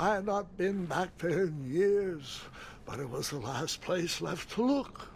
I had not been back there in years, but it was the last place left to look.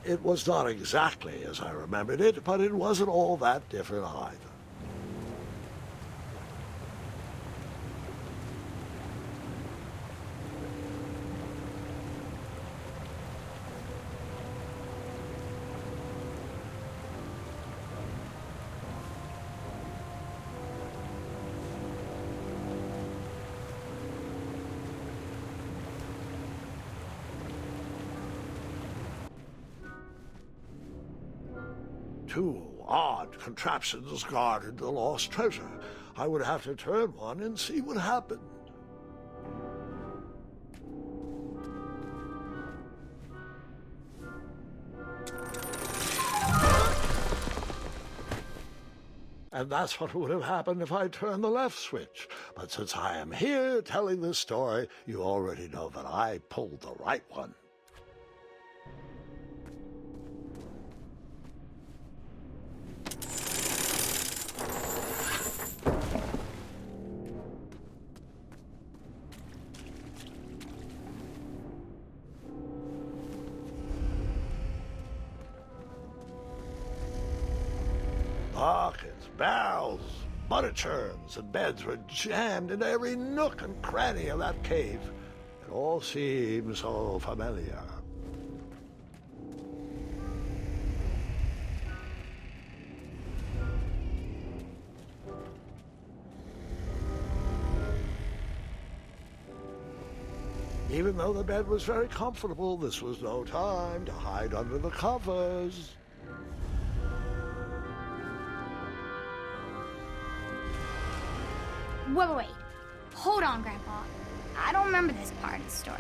It was not exactly as I remembered it, but it wasn't all that different either. Two odd contraptions guarded the lost treasure. I would have to turn one and see what happened. And that's what would have happened if I turned the left switch. But since I am here telling this story, you already know that I pulled the right one. Buckets, barrels, butter churns, and beds were jammed into every nook and cranny of that cave. It all seems so familiar. Even though the bed was very comfortable, this was no time to hide under the covers. Wait. Hold on, Grandpa. I don't remember this part of the story.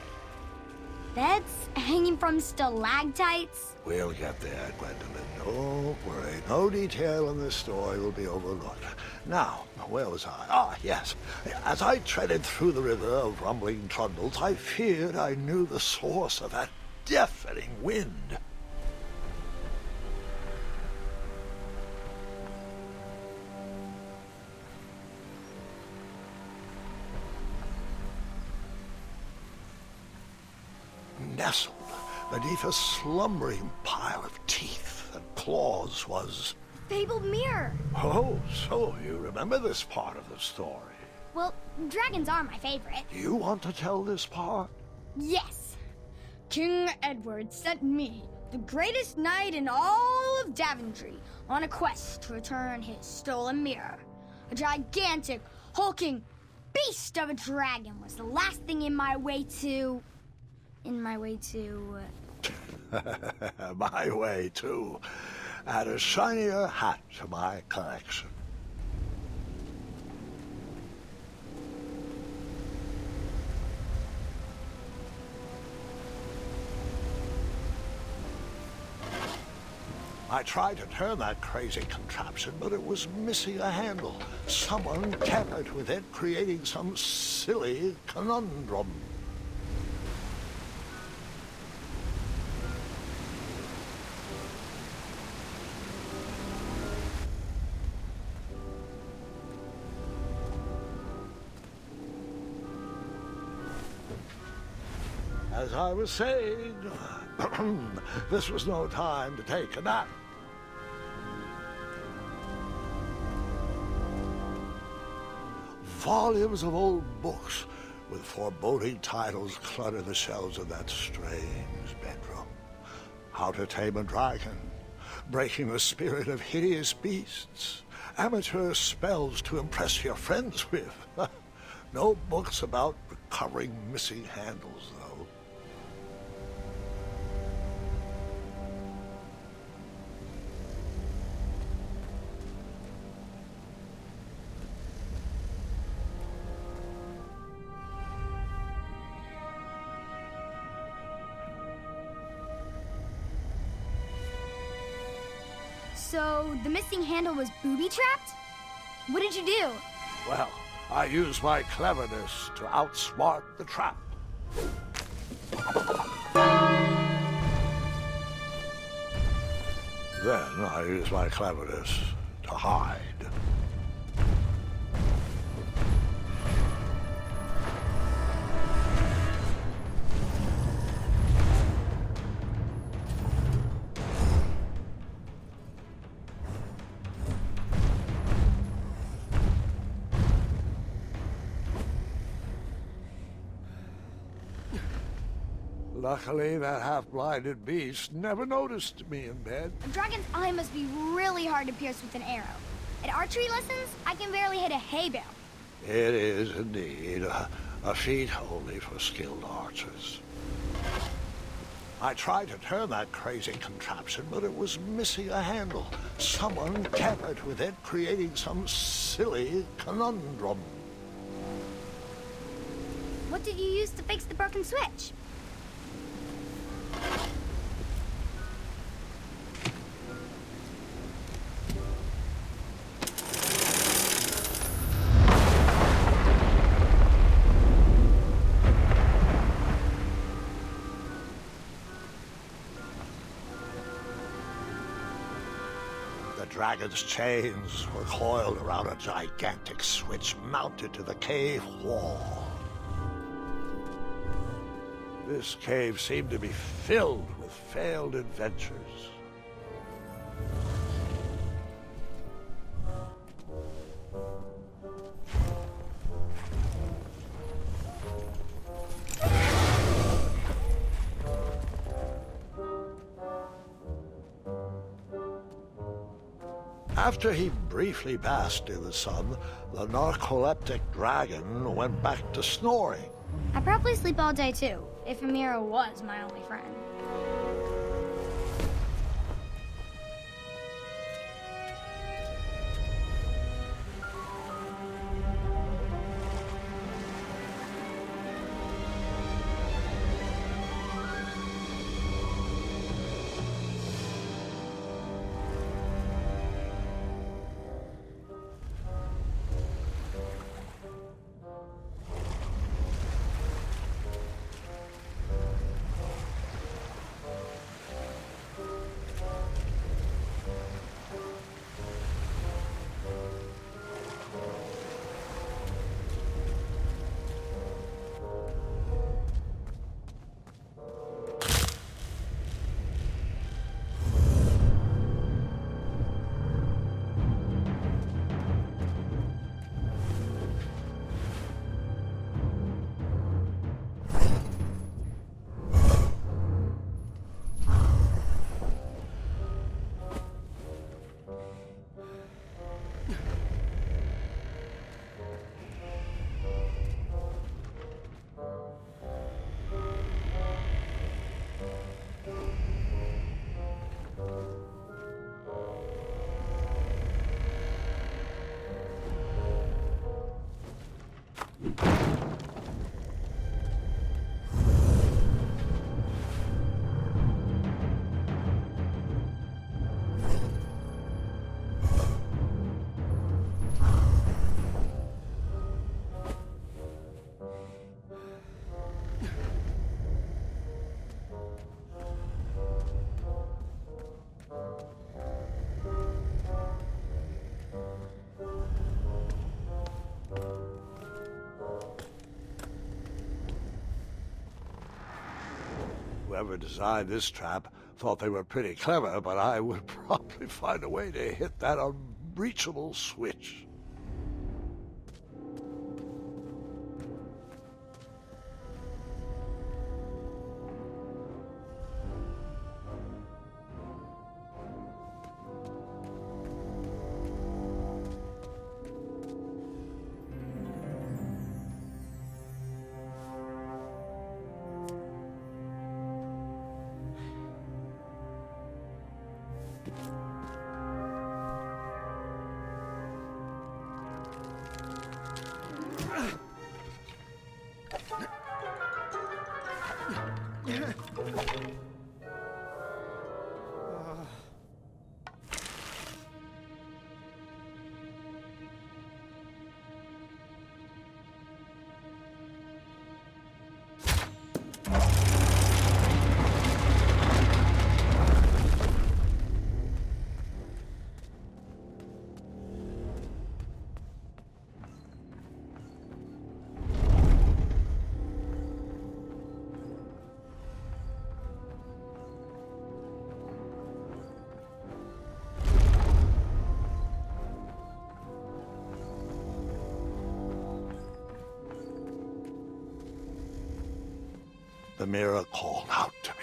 Beds hanging from stalactites? We'll get there, Gwendolyn. Don't worry. No detail in this story will be overlooked. Now, where was I? Ah, yes. As I treaded through the river of rumbling trundles, I feared I knew the source of that deafening wind. Nestled beneath a slumbering pile of teeth and claws was... Fabled mirror. Oh, so you remember this part of the story. Well, dragons are my favorite. You want to tell this part? Yes. King Edward sent me, the greatest knight in all of Daventry, on a quest to return his stolen mirror. A gigantic, hulking beast of a dragon was the last thing in my way to... My way to add a shinier hat to my collection. I tried to turn that crazy contraption, but it was missing a handle. Someone tampered with it, creating some silly conundrum. As I was saying, this was no time to take a nap. Volumes of old books with foreboding titles clutter the shelves of that strange bedroom. How to Tame a Dragon, Breaking the Spirit of Hideous Beasts, Amateur Spells to Impress Your Friends with. No books about recovering missing handles, though. So the missing handle was booby-trapped? What did you do? Well, I used my cleverness to outsmart the trap. Then I used my cleverness to hide. Luckily, that half-blinded beast never noticed me in bed. A dragon's eye must be really hard to pierce with an arrow. At archery lessons, I can barely hit a hay bale. It is indeed a feat only for skilled archers. I tried to turn that crazy contraption, but it was missing a handle. Someone tampered with it, creating some silly conundrum. What did you use to fix the broken switch? The dragon's chains were coiled around a gigantic switch mounted to the cave wall. This cave seemed to be filled with failed adventures. After he briefly basked in the sun, the narcoleptic dragon went back to snoring. I probably sleep all day too, if Amira was my only friend. Whoever designed this trap thought they were pretty clever, but I would probably find a way to hit that unreachable switch. the mirror called out to me.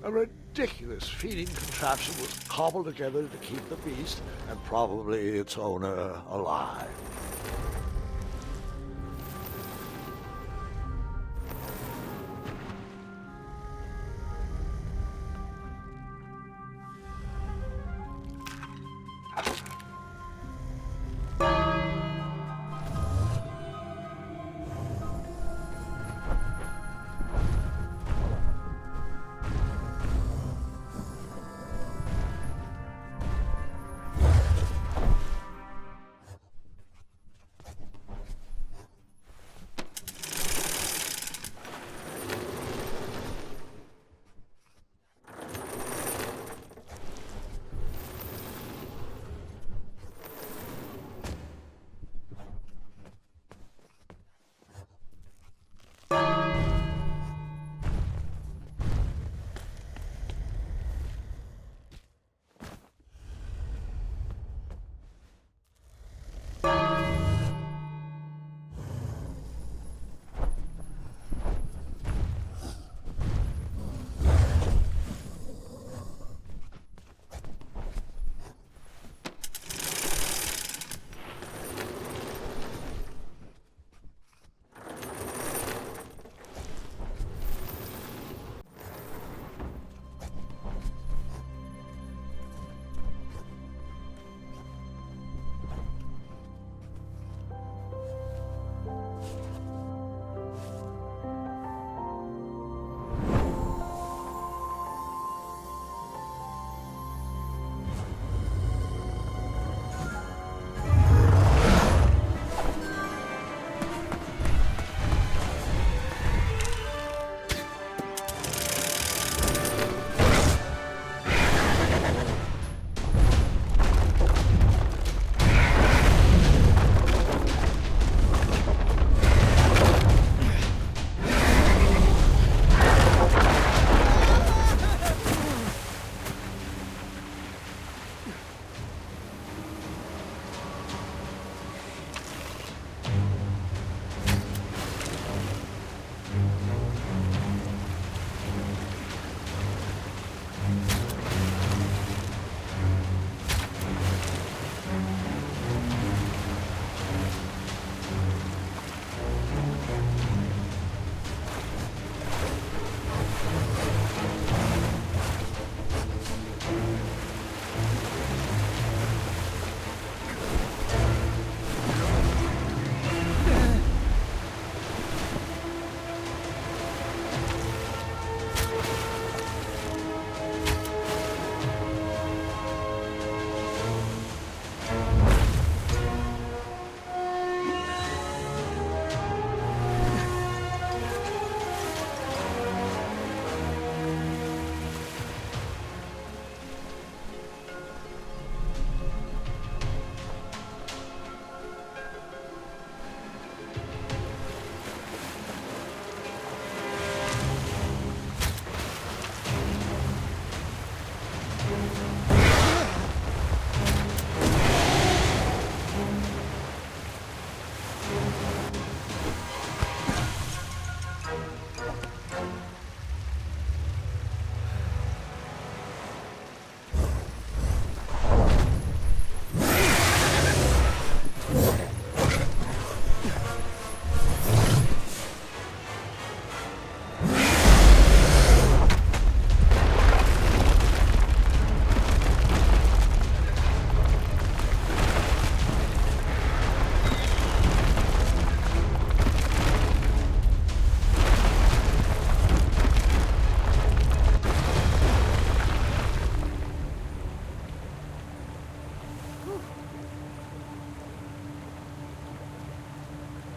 A ridiculous feeding contraption was cobbled together to keep the beast, and probably its owner, alive.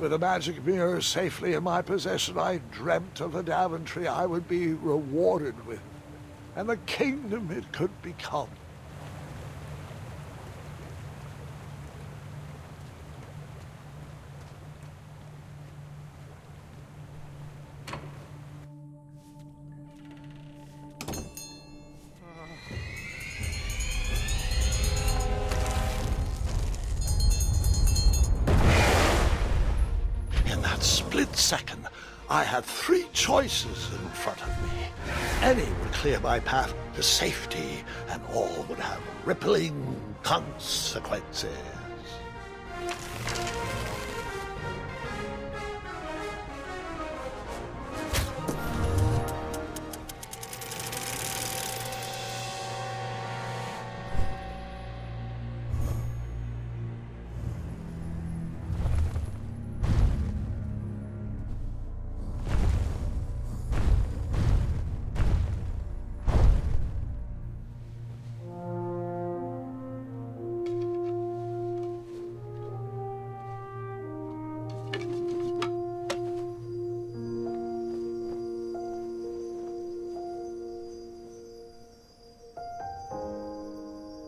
With a magic mirror safely in my possession, I dreamt of the Daventry I would be rewarded with, and the kingdom it could become. second, I had three choices in front of me. Any would clear my path to safety, and all would have rippling consequences.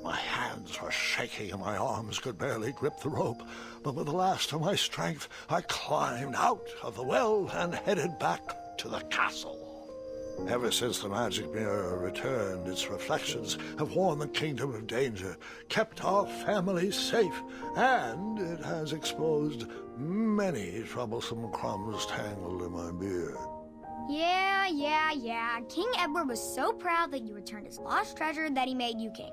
My hands were shaking and my arms could barely grip the rope, but with the last of my strength, I climbed out of the well and headed back to the castle. Ever since the magic mirror returned, its reflections have warned the kingdom of danger, kept our family safe, and it has exposed many troublesome crumbs tangled in my beard. Yeah. King Edward was so proud that you returned his lost treasure that he made you king.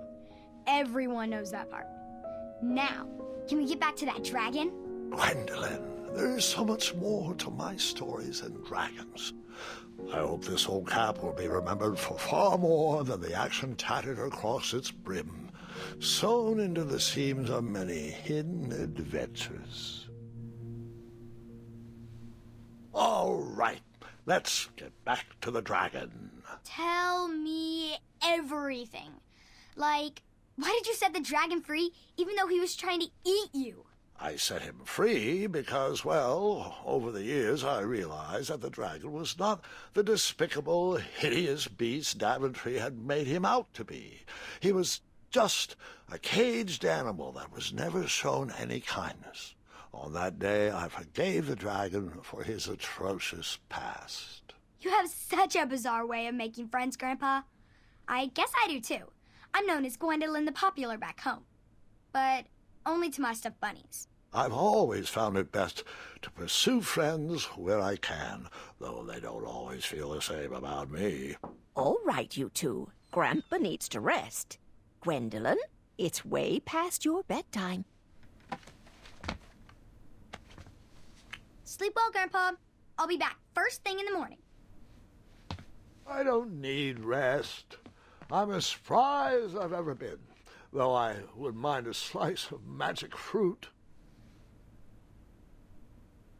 Everyone knows that part. Now, can we get back to that dragon? Gwendolyn, there is so much more to my stories than dragons. I hope this old cap will be remembered for far more than the action tattered across its brim, sewn into the seams of many hidden adventures. All right, let's get back to the dragon. Tell me everything. Like, why did you set the dragon free even though he was trying to eat you? I set him free because, well, over the years I realized that the dragon was not the despicable, hideous beast Daventry had made him out to be. He was just a caged animal that was never shown any kindness. On that day, I forgave the dragon for his atrocious past. You have such a bizarre way of making friends, Grandpa. I guess I do, too. I'm known as Gwendolyn the Popular back home. But only to my stuffed bunnies. I've always found it best to pursue friends where I can, though they don't always feel the same about me. All right, you two. Grandpa needs to rest. Gwendolyn, it's way past your bedtime. Sleep well, Grandpa. I'll be back first thing in the morning. I don't need rest. I'm as spry as I've ever been, though I wouldn't mind a slice of magic fruit.